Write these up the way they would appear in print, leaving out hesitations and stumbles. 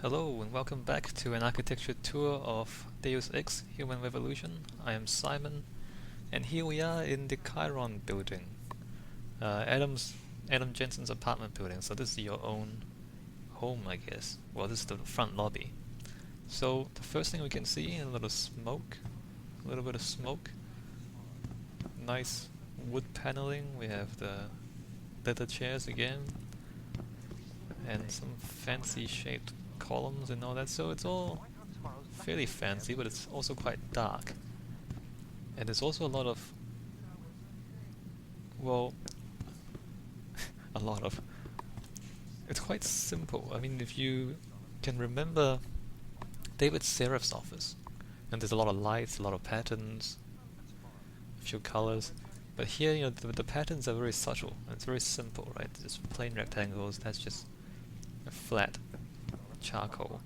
Hello and welcome back to an architecture tour of Deus Ex Human Revolution. I am Simon, and here we are in the Chiron building, Adam Jensen's apartment building. So this is your own home, I guess. Well, this is the front lobby. So the first thing we can see, a little bit of smoke. Nice wood paneling. We have the leather chairs again, and some fancy shaped columns and all that, so it's all fairly fancy, but it's also quite dark. And there's also a lot of, well, it's quite simple. I mean, if you can remember David Seraph's office, and there's a lot of lights, a lot of patterns, a few colors, but here, you know, the patterns are very subtle, and it's very simple, right? Just plain rectangles, that's just a flat charcoal.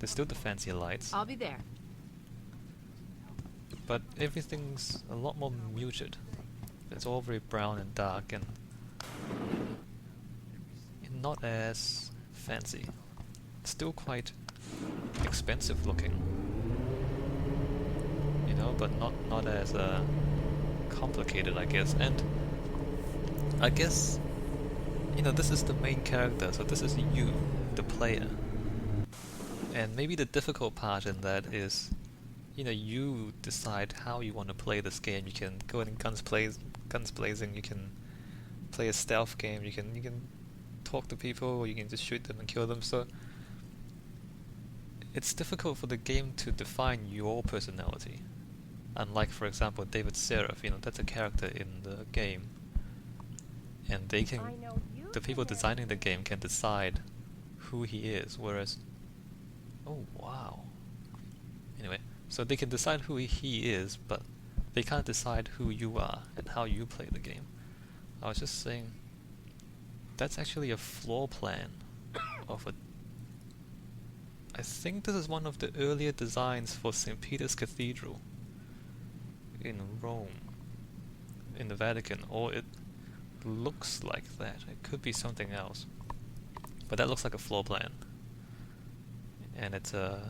There's still the fancy lights. I'll be there. But everything's a lot more muted. It's all very brown and dark and not as fancy. Still quite expensive looking, you know, but not as complicated, I guess. And I guess, you know, this is the main character, so this is you, the player. And maybe the difficult part in that is, you know, you decide how you want to play this game. You can go in guns blazing, you can play a stealth game, you can talk to people, or you can just shoot them and kill them. So it's difficult for the game to define your personality. Unlike, for example, David Seraph, you know, that's a character in the game. And they can, the people designing the game can decide who he is, whereas, oh wow. Anyway, so they can decide who he is, but they can't decide who you are and how you play the game. I was just saying, that's actually a floor plan of a... I think this is one of the earlier designs for St. Peter's Cathedral in Rome, in the Vatican, or it looks like that. It could be something else. But that looks like a floor plan. And it's a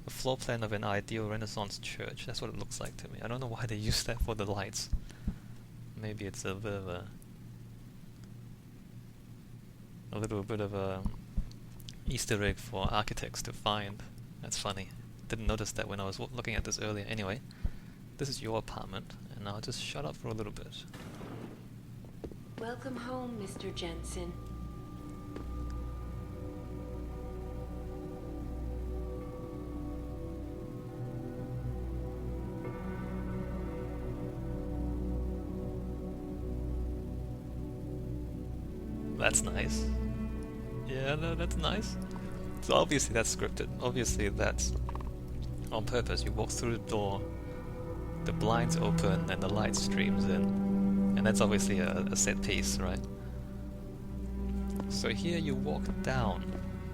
floor plan of an ideal Renaissance church. That's what it looks like to me. I don't know why they use that for the lights. Maybe it's a bit of a little bit of a Easter egg for architects to find. That's funny. Didn't notice that when I was looking at this earlier. Anyway, this is your apartment, and I'll just shut up for a little bit. Welcome home, Mr. Jensen. That's nice. Yeah, no, that's nice. So obviously that's scripted. Obviously that's on purpose. You walk through the door, the blinds open, and the light streams in. And that's obviously a set piece, right? So here you walk down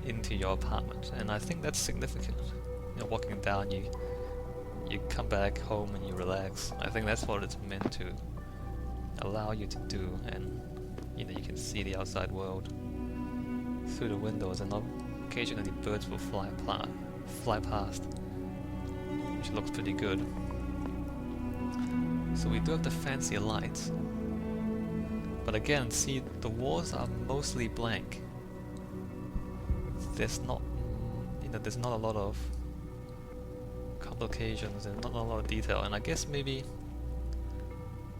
into your apartment, and I think that's significant. You know, walking down, you come back home and you relax. I think that's what it's meant to allow you to do, and you know, you can see the outside world through the windows, and occasionally birds will fly past, which looks pretty good. So we do have the fancy lights, but again, see, the walls are mostly blank. There's not, you know, there's not a lot of complications and not a lot of detail, and I guess maybe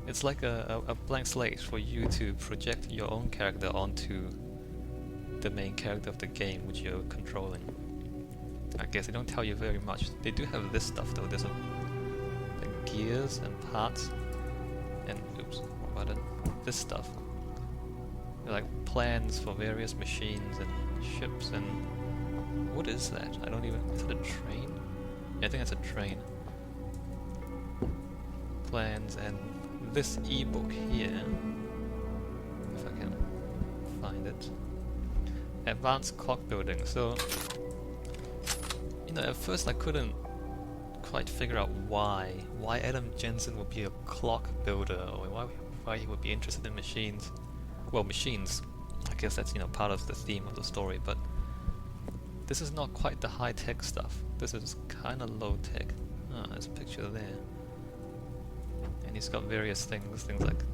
it's like a blank slate for you to project your own character onto the main character of the game which you're controlling. I guess they don't tell you very much. They do have this stuff though. There's like gears and parts and wrong button. This stuff. They're like plans for various machines and ships and what is that? I don't even. Is it a train? Yeah, I think it's a train. Plans and this ebook here, if I can find it. Advanced clock building. So, you know, at first I couldn't quite figure out why Adam Jensen would be a clock builder, or why he would be interested in machines. Well, machines I guess that's, you know, part of the theme of the story, but this is not quite the high-tech stuff. This is kind of low-tech. Ah, there's a picture there. And he's got various things like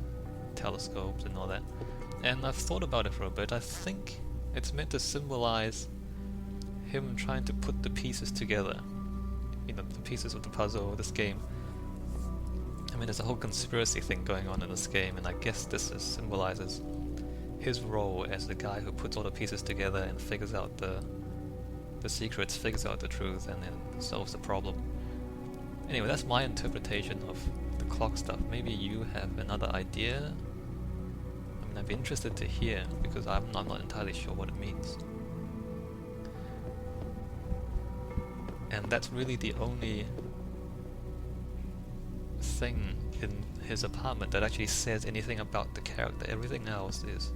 telescopes and all that. And I've thought about it for a bit. I think it's meant to symbolize him trying to put the pieces together. You know, the pieces of the puzzle of this game. I mean, there's a whole conspiracy thing going on in this game, and I guess this symbolizes his role as the guy who puts all the pieces together and figures out the secrets, figures out the truth, and then solves the problem. Anyway, that's my interpretation of the clock stuff. Maybe you have another idea? I mean, I'd be interested to hear, because I'm not entirely sure what it means. And that's really the only thing in his apartment that actually says anything about the character. Everything else is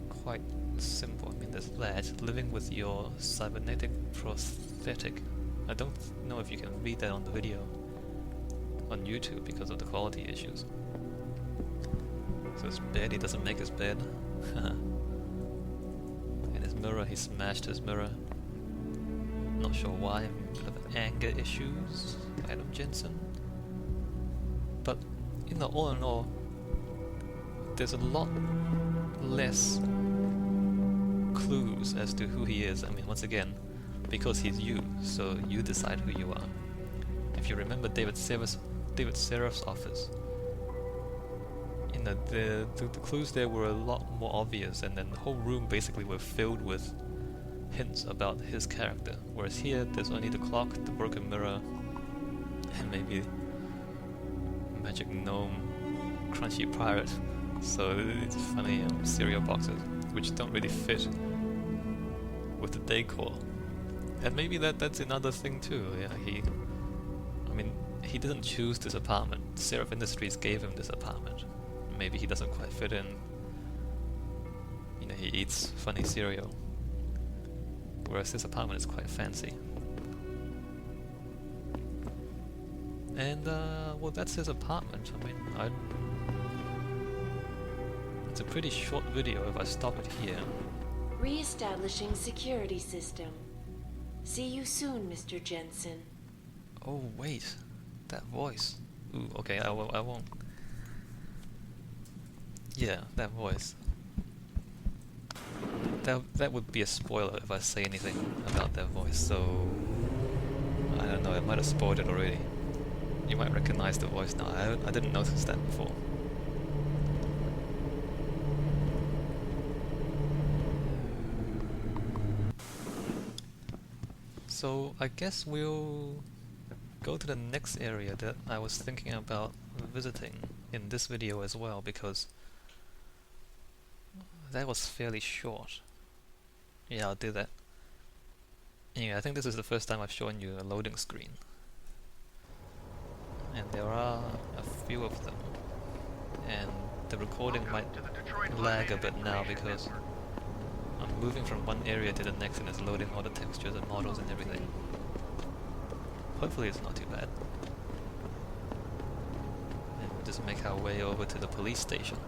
quite simple. I mean, there's that, living with your cybernetic prosthetic. I don't know if you can read that on the video on YouTube because of the quality issues. So his bed, he doesn't make his bed. And his mirror, he smashed his mirror. Not sure why, a bit of anger issues, Adam Jensen. But, you know, all in all, there's a lot less clues as to who he is. I mean, once again, because he's you, so you decide who you are. If you remember David Seraph's office, you know, the clues there were a lot more obvious, and then the whole room basically were filled with hints about his character. Whereas here, there's only the clock, the broken mirror, and maybe magic gnome, crunchy pirate. So it's funny cereal boxes, which don't really fit with the decor. And maybe that's another thing too. Yeah, he didn't choose this apartment. Seraph Industries gave him this apartment. Maybe he doesn't quite fit in. You know, he eats funny cereal. Whereas this apartment is quite fancy. And, well, that's his apartment. I mean, it's a pretty short video if I stop it here. Re-establishing security system. See you soon, Mr. Jensen. Oh, wait. That voice. Ooh, okay, I won't. Yeah, that voice. That would be a spoiler if I say anything about that voice, so I don't know, I might have spoiled it already. You might recognize the voice now. I didn't notice that before. So I guess we'll go to the next area that I was thinking about visiting in this video as well, because that was fairly short. Yeah, I'll do that. Anyway, I think this is the first time I've shown you a loading screen. And there are a few of them. And the recording might lag a bit now because I'm moving from one area to the next and it's loading all the textures and models and everything. Hopefully it's not too bad. And we'll just make our way over to the police station,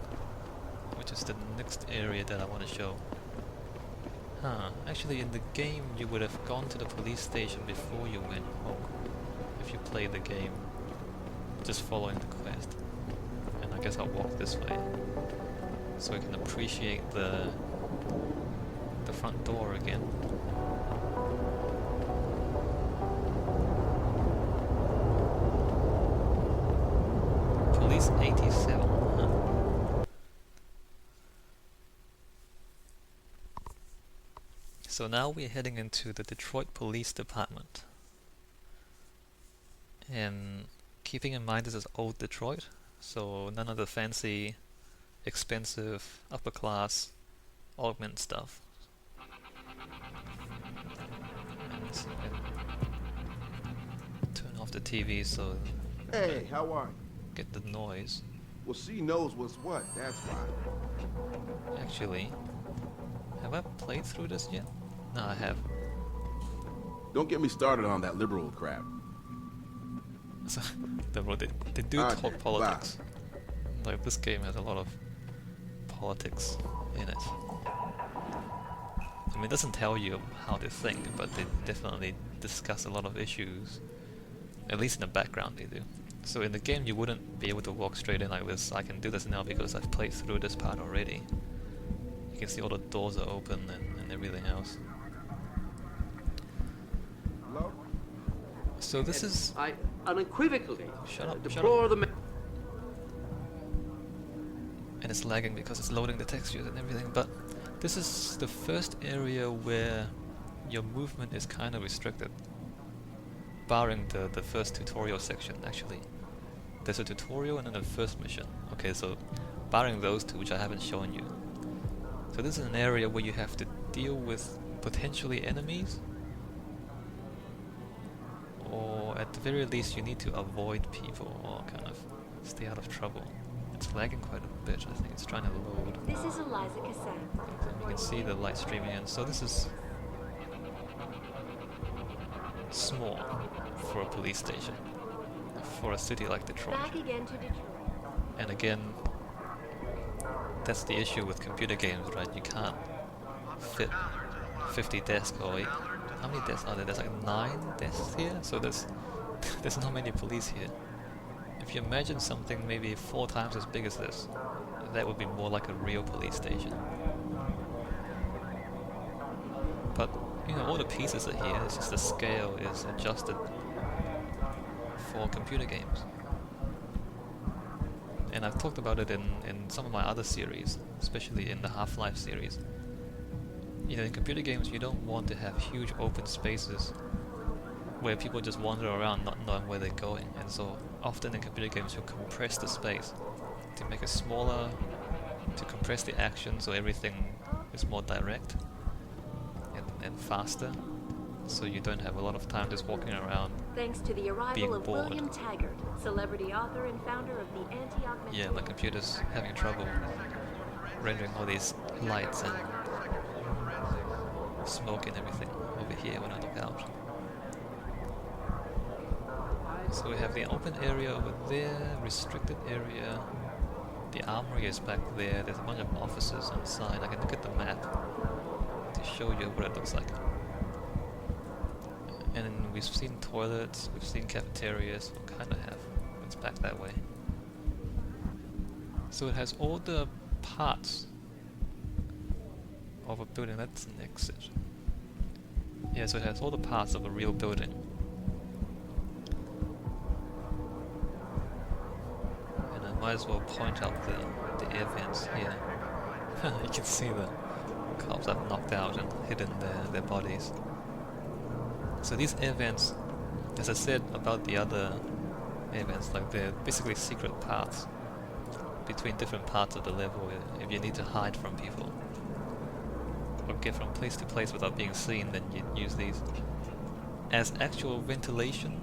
which is the next area that I want to show. Actually in the game you would have gone to the police station before you went home, if you played the game, just following the quest. And I guess I'll walk this way, so we can appreciate the front door again. Police 87, huh? So now we're heading into the Detroit Police Department. And keeping in mind this is old Detroit, so none of the fancy, expensive, upper class, augment stuff. And turn off the TV so Hey, how are you? get the noise. Well, she knows what's what, that's why. Actually, have I played through this yet? No, I have. Don't get me started on that liberal crap. So, they do Okay, talk politics. Like, this game has a lot of politics in it. I mean, it doesn't tell you how they think, but they definitely discuss a lot of issues. At least in the background they do. So in the game you wouldn't be able to walk straight in like this. I can do this now because I've played through this part already. You can see all the doors are open and everything else. Hello? So this is... I unequivocally Shut up, deplore the... And it's lagging because it's loading the textures and everything, but this is the first area where your movement is kind of restricted. Barring the first tutorial section, actually. There's a tutorial and then the first mission. Okay, so barring those two, which I haven't shown you. So this is an area where you have to deal with potentially enemies, or at the very least you need to avoid people or kind of stay out of trouble. It's lagging quite a bit. I think it's trying to load. This is Eliza Cassette. You can see the light streaming in. So this is small for a police station, for a city like Detroit. Back again to Detroit. And again, that's the issue with computer games, right? You can't fit 50 desks or 8. How many desks are there? There's like 9 desks here, so there's not many police here. If you imagine something maybe 4 times as big as this, that would be more like a real police station. But you know, all the pieces are here, it's just the scale is adjusted for computer games. And I've talked about it in some of my other series, especially in the Half-Life series. You know, in computer games you don't want to have huge open spaces where people just wander around not knowing where they're going, and so often in computer games you'll compress the space to make it smaller, to compress the action so everything is more direct and faster, so you don't have a lot of time just walking around. Thanks to the arrival Being of bored. William Taggart, celebrity author and founder of the anti-augmentation. Yeah, my computer's having trouble rendering all these lights and smoke and everything over here when I look out. So we have the open area over there, restricted area. The Armory is back there. There's a bunch of offices on the side. I can look at the map to show you what it looks like. And then we've seen toilets, we've seen cafeterias, we kind of have. It's back that way. So it has all the parts of a building. That's an exit. Yeah, so it has all the parts of a real building. And I might as well point out the air vents here. You can see the cops I've knocked out and hidden their bodies. So these air vents, as I said about the other air vents, like they're basically secret paths between different parts of the level if you need to hide from people or get from place to place without being seen, then you use these. As actual ventilation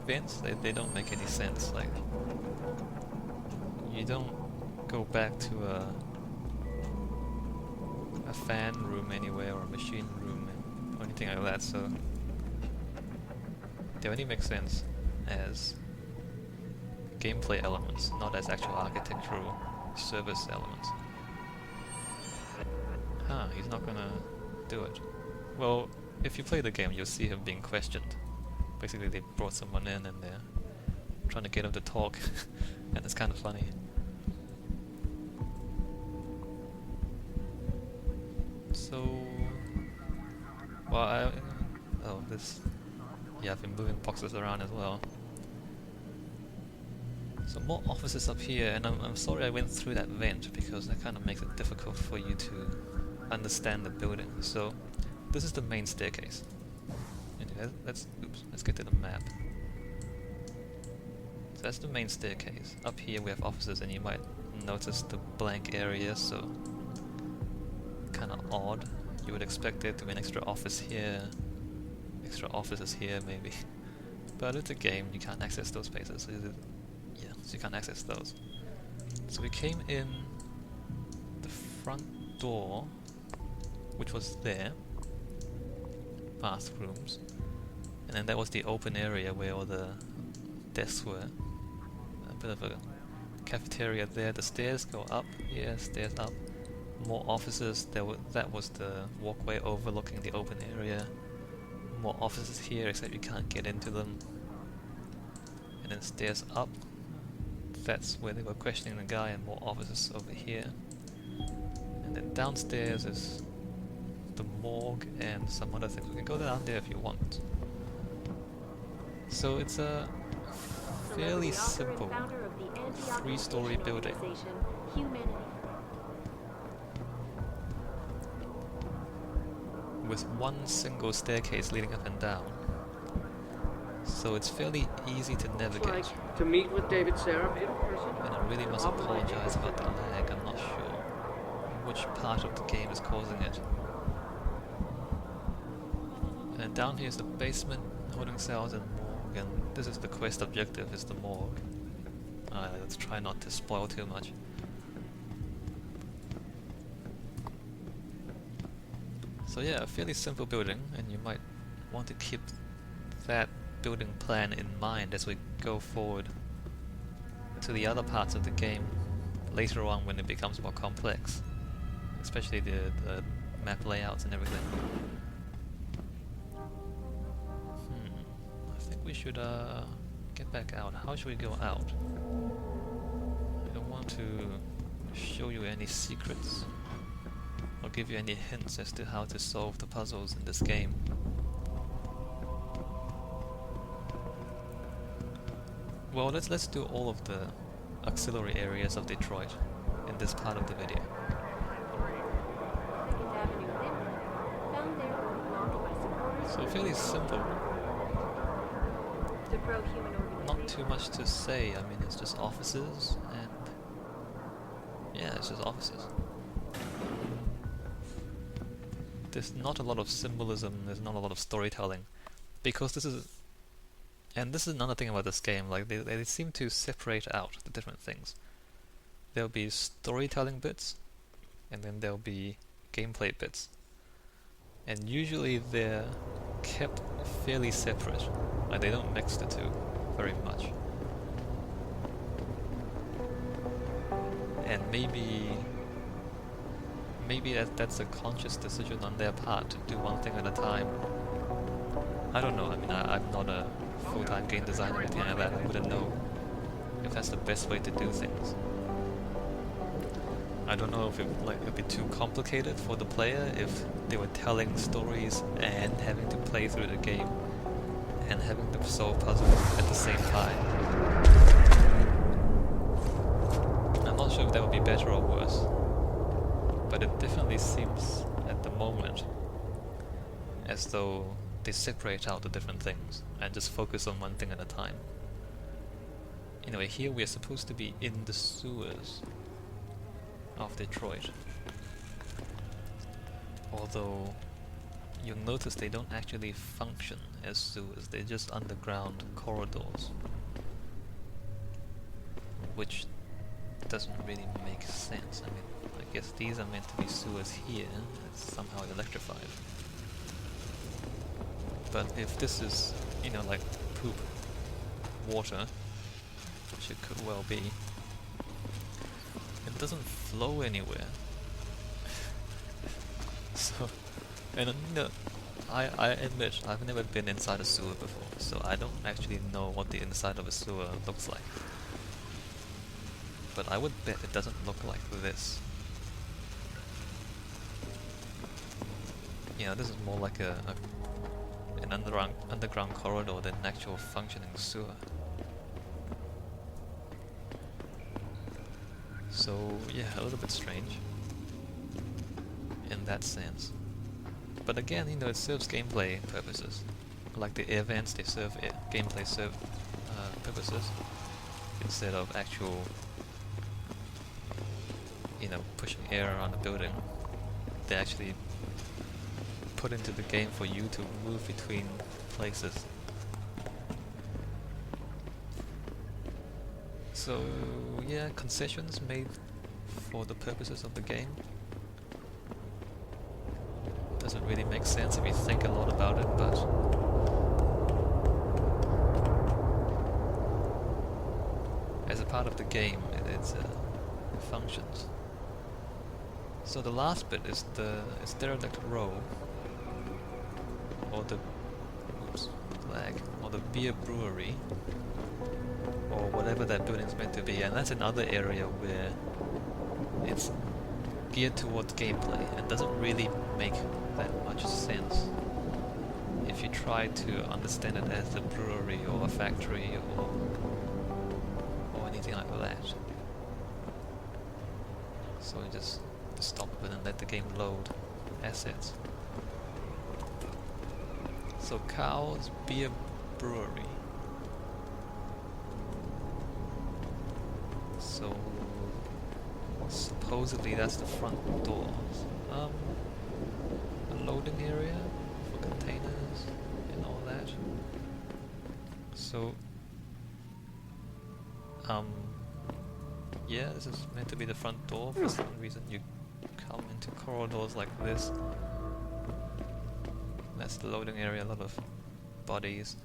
vents, they don't make any sense. Like, you don't go back to a fan room anywhere or a machine room or anything like that, so they only make sense as gameplay elements, not as actual architectural service elements. Huh, he's not gonna do it. Well, if you play the game, you'll see him being questioned. Basically, they brought someone in and they're trying to get him to talk, and it's kind of funny. So, well, yeah, I've been moving boxes around as well. So more offices up here, and I'm sorry I went through that vent because that kind of makes it difficult for you to understand the building. So this is the main staircase. And let's get to the map. So that's the main staircase. Up here we have offices, and you might notice the blank area, so kind of odd. You would expect there to be an extra office here, extra offices here maybe. But it's a game, you can't access those spaces. Yeah, so you can't access those. So we came in the front door, which was there, bathrooms, and then that was the open area where all the desks were. A bit of a cafeteria there. The stairs go up here, stairs up. More offices. That was the walkway overlooking the open area. More offices here, except you can't get into them. And then stairs up. That's where they were questioning the guy, and more offices over here. And then downstairs is the morgue and some other things. We can go down there if you want. So it's a fairly simple 3-story building. With one single staircase leading up and down. So it's fairly easy to navigate. Like to meet with David Seraph in person. And I really must apologize about the lag. I'm not sure which part of the game is causing it. And down here is the basement, holding cells and morgue, and this is the quest objective, is the morgue. Let's try not to spoil too much. So yeah, a fairly simple building, and you might want to keep that building plan in mind as we go forward to the other parts of the game later on when it becomes more complex, especially the map layouts and everything. I think we should get back out. How should we go out? I don't want to show you any secrets or give you any hints as to how to solve the puzzles in this game. Well, let's do all of the auxiliary areas of Detroit in this part of the video. So fairly simple. Not too much to say. I mean, it's just offices and yeah, it's just offices. There's not a lot of symbolism. There's not a lot of storytelling because this is. And this is another thing about this game, like they seem to separate out the different things. There'll be storytelling bits, and then there'll be gameplay bits. And usually they're kept fairly separate, like they don't mix the two very much. And maybe that's a conscious decision on their part to do one thing at a time. I don't know, I mean I'm not a full-time game designer or anything like that. I wouldn't know if that's the best way to do things. I don't know if it'd be too complicated for the player if they were telling stories and having to play through the game and having to solve puzzles at the same time. I'm not sure if that would be better or worse, but it definitely seems at the moment as though they separate out the different things and just focus on one thing at a time. Anyway, here we are supposed to be in the sewers of Detroit. Although you'll notice they don't actually function as sewers, they're just underground corridors, which doesn't really make sense. I mean, I guess these are meant to be sewers here, it's somehow electrified. But if this is, you know, like poop water, which it could well be, it doesn't flow anywhere. So, and you know, I admit I've never been inside a sewer before, so I don't actually know what the inside of a sewer looks like. But I would bet it doesn't look like this. You know, this is more like an underground corridor than an actual functioning sewer. So yeah, a little bit strange in that sense. But again, you know, it serves gameplay purposes. Like the air vents, they serve gameplay purposes instead of actual, you know, pushing air around the building. They actually put into the game for you to move between places. So yeah, concessions made for the purposes of the game. Doesn't really make sense if you think a lot about it, but as a part of the game, it functions. So the last bit is Derelict Row, or the or the beer brewery, or whatever that building is meant to be, and that's another area where it's geared towards gameplay and doesn't really make that much sense if you try to understand it as a brewery or a factory or anything like that. So you just stop it and let the game load assets. So Cow's Beer Brewery. So supposedly that's the front door. A loading area for containers and all that. So yeah, this is meant to be the front door. For some reason you come into corridors like this. That's the loading area, a lot of bodies,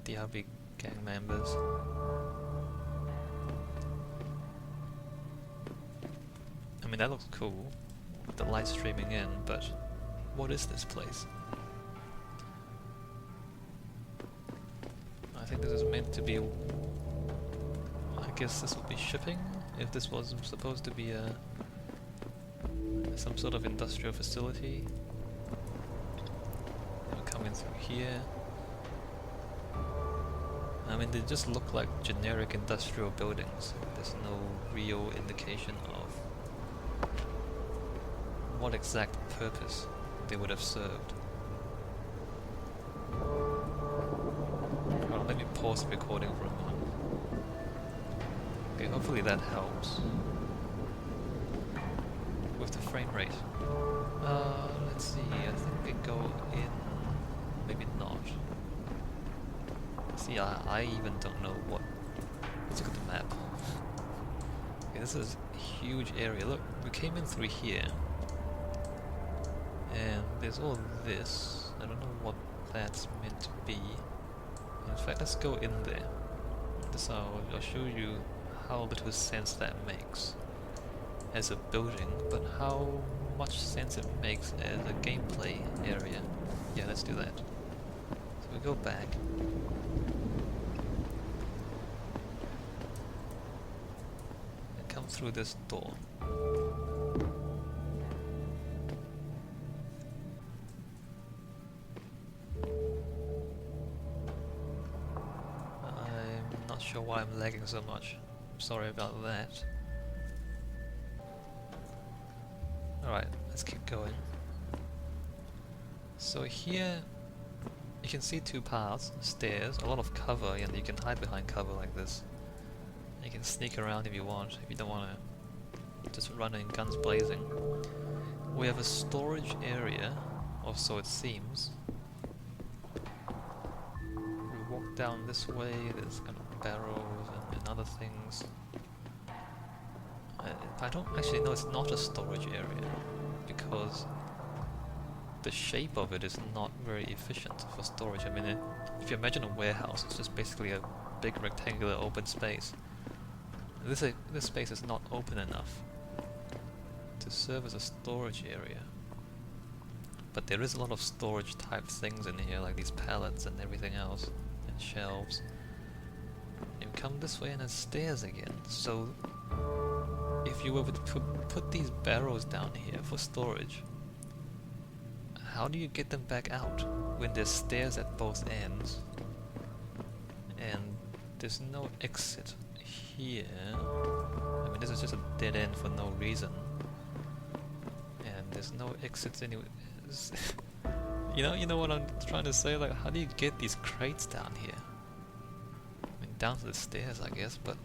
DRB gang members. I mean, that looks cool, with the light streaming in, but what is this place? I think this is meant to be... I guess this would be shipping, if this was supposed to be some sort of industrial facility. Coming through here. I mean, they just look like generic industrial buildings. There's no real indication of what exact purpose they would have served. Hold on, let me pause the recording for a moment. Okay, hopefully that helps with the frame rate. Let's see, I think we go in. Maybe not. See, I even don't know what... Let's look at the map. Okay, this is a huge area. Look, we came in through here. And there's all this. I don't know what that's meant to be. In fact, let's go in there. So I'll show you how little sense that makes as a building, but how much sense it makes as a gameplay area. Yeah, let's do that. So we go back. And come through this door. I'm not sure why I'm lagging so much. I'm sorry about that. Alright, let's keep going. So here you can see two paths, stairs, a lot of cover, and you can hide behind cover like this. You can sneak around if you want, if you don't want to just run in guns blazing. We have a storage area, or so it seems. We walk down this way, there's kind of barrels and other things. I don't actually know, it's not a storage area, because the shape of it is not very efficient for storage. I mean, if you imagine a warehouse, it's just basically a big rectangular open space. This space is not open enough to serve as a storage area. But there is a lot of storage type things in here, like these pallets and everything else, and shelves. You come this way and there's stairs again, so if you were to put these barrels down here for storage, how do you get them back out when there's stairs at both ends and there's no exit here? I mean, this is just a dead end for no reason, and there's no exits anywhere. You know what I'm trying to say? Like, how do you get these crates down here? I mean, down to the stairs, I guess, but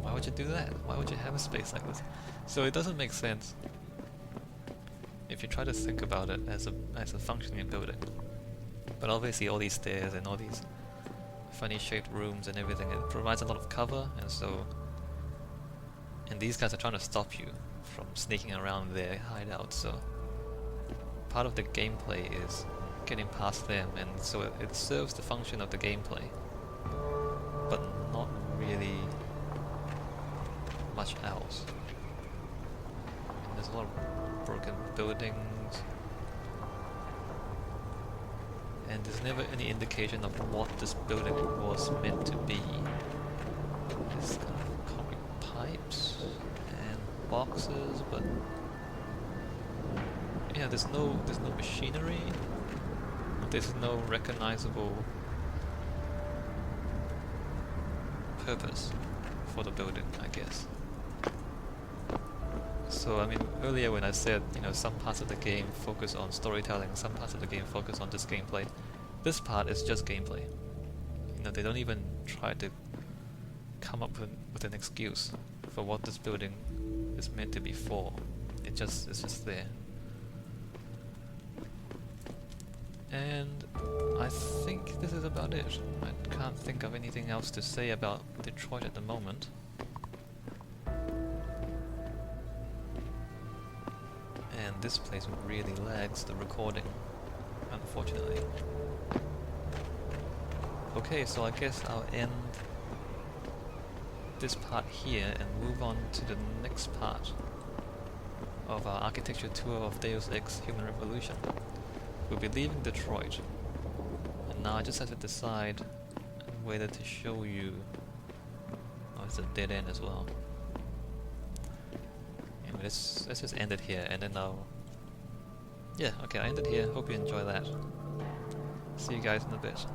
why would you do that? Why would you have a space like this? So it doesn't make sense if you try to think about it as a functioning building. But obviously all these stairs and all these funny shaped rooms and everything, it provides a lot of cover, and these guys are trying to stop you from sneaking around their hideout, so part of the gameplay is getting past them, and so it serves the function of the gameplay, but not really much else. a lot of broken buildings. And there's never any indication of what this building was meant to be. It's kind of concrete pipes and boxes, but yeah, there's no machinery. There's no recognizable purpose for the building, I guess. So I mean, earlier when I said, you know, some parts of the game focus on storytelling, some parts of the game focus on just gameplay, this part is just gameplay. You know, they don't even try to come up with an excuse for what this building is meant to be for. It's just there. And I think this is about it. I can't think of anything else to say about Detroit at the moment. And this place really lags the recording, unfortunately. Okay, so I guess I'll end this part here and move on to the next part of our architecture tour of Deus Ex Human Revolution. We'll be leaving Detroit, and now I just have to decide whether to show you... Oh, it's a dead end as well. Anyway, let's just end it here, and then I'll... Yeah, okay, I end it here. Hope you enjoy that. See you guys in a bit.